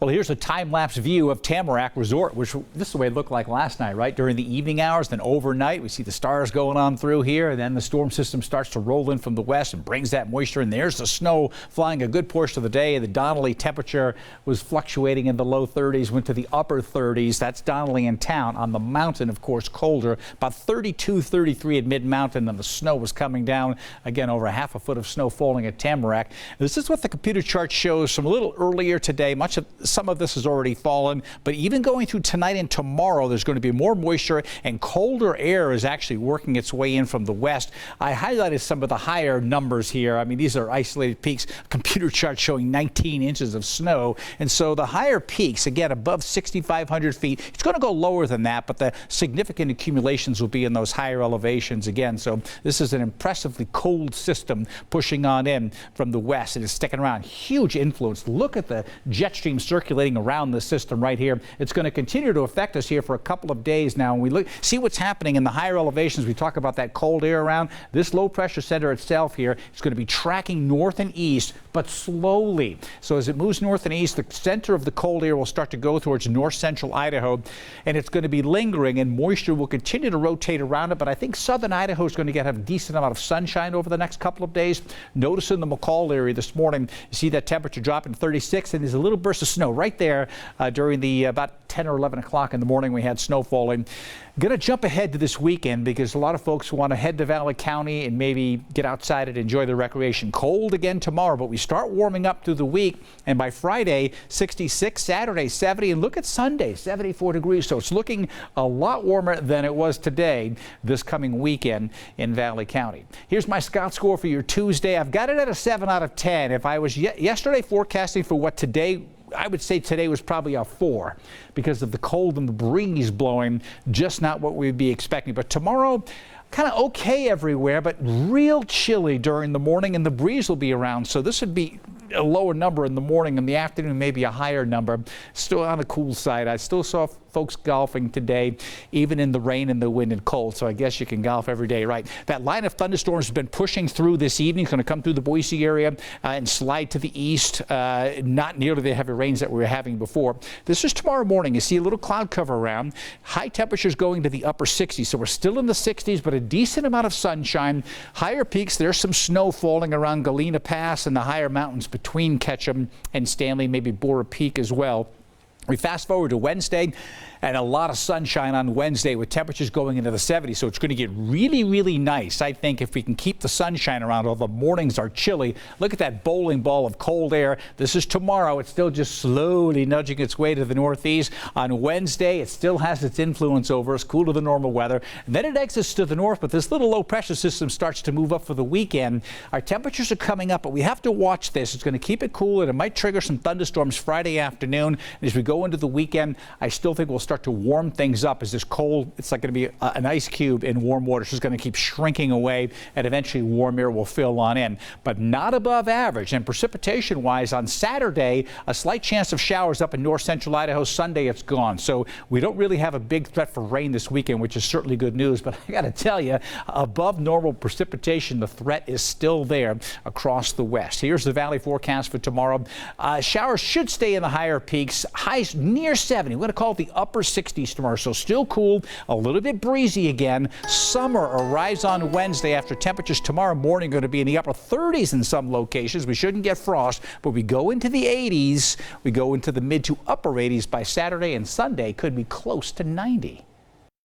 Well, here's a time-lapse view of Tamarack Resort, which this is the way it looked like last night, right? During the evening hours, then overnight, we see the stars going on through here, and then the storm system starts to roll in from the west and brings that moisture, and there's the snow flying a good portion of the day. The Donnelly temperature was fluctuating in the low 30s, went to the upper 30s. That's Donnelly in town. On the mountain, of course, colder, about 32, 33 at mid-mountain, and the snow was coming down. Again, over half a foot of snow falling at Tamarack. This is what the computer chart shows from a little earlier today. Some of this has already fallen, but even going through tonight and tomorrow, there's going to be more moisture, and colder air is actually working its way in from the west. I highlighted some of the higher numbers here. I mean, these are isolated peaks. Computer chart showing 19 inches of snow, and so the higher peaks, again, above 6,500 feet, it's going to go lower than that, but the significant accumulations will be in those higher elevations again. So this is an impressively cold system pushing on in from the west. It is sticking around. Huge influence. Look at the jet stream circulating around the system right here. It's going to continue to affect us here for a couple of days now. When we see what's happening in the higher elevations, we talk about that cold air around. This low pressure center itself here is going to be tracking north and east, but slowly. So as it moves north and east, the center of the cold air will start to go towards north central Idaho, and it's going to be lingering, and moisture will continue to rotate around it. But I think southern Idaho is going to have a decent amount of sunshine over the next couple of days. Notice in the McCall area this morning, you see that temperature dropping to 36, and there's a little burst of snow right there during the about 10 or 11 o'clock in the morning. We had snow falling. Going to jump ahead to this weekend because a lot of folks want to head to Valley County and maybe get outside and enjoy the recreation. Cold again tomorrow, but we start warming up through the week, and by Friday, 66, Saturday, 70, and look at Sunday, 74 degrees. So it's looking a lot warmer than it was today this coming weekend in Valley County. Here's my Scout score for your Tuesday. I've got it at a 7 out of 10. If I was yesterday forecasting for what today, I would say today was probably a 4 because of the cold and the breeze blowing, just not what we'd be expecting. But tomorrow, kind of okay everywhere, but real chilly during the morning, and the breeze will be around. So this would be a lower number in the morning. In the afternoon, maybe a higher number. Still on the cool side. I still saw folks golfing today, even in the rain and the wind and cold. So I guess you can golf every day, right? That line of thunderstorms has been pushing through this evening. It's going to come through the Boise area and slide to the east. Not nearly the heavy rains that we were having before. This is tomorrow morning. You see a little cloud cover around. High temperatures going to the upper 60s. So we're still in the 60s, but a decent amount of sunshine. Higher peaks, there's some snow falling around Galena Pass and the higher mountains between Ketchum and Stanley, maybe Bora Peak as well. We fast forward to Wednesday, and a lot of sunshine on Wednesday with temperatures going into the 70s. So it's going to get really, really nice, I think, if we can keep the sunshine around, although the mornings are chilly. Look at that bowling ball of cold air. This is tomorrow. It's still just slowly nudging its way to the northeast. On Wednesday, it still has its influence over us, cool to the normal weather. And then it exits to the north, but this little low pressure system starts to move up for the weekend. Our temperatures are coming up, but we have to watch this. It's going to keep it cool, and it might trigger some thunderstorms Friday afternoon. And as we go into the weekend, I still think we'll start to warm things up as this cold, it's like going to be an ice cube in warm water. It's just going to keep shrinking away, and eventually warm air will fill on in, but not above average. And precipitation wise, on Saturday, a slight chance of showers up in north central Idaho. Sunday, it's gone. So we don't really have a big threat for rain this weekend, which is certainly good news. But I got to tell you, above normal precipitation, the threat is still there across the west. Here's the valley forecast for tomorrow. Showers should stay in the higher peaks. Highs near 70. We're going to call it the upper 60s tomorrow. So still cool, a little bit breezy again. Summer arrives on Wednesday after temperatures tomorrow morning are going to be in the upper 30s in some locations. We shouldn't get frost, but we go into the 80s. We go into the mid to upper 80s by Saturday, and Sunday could be close to 90.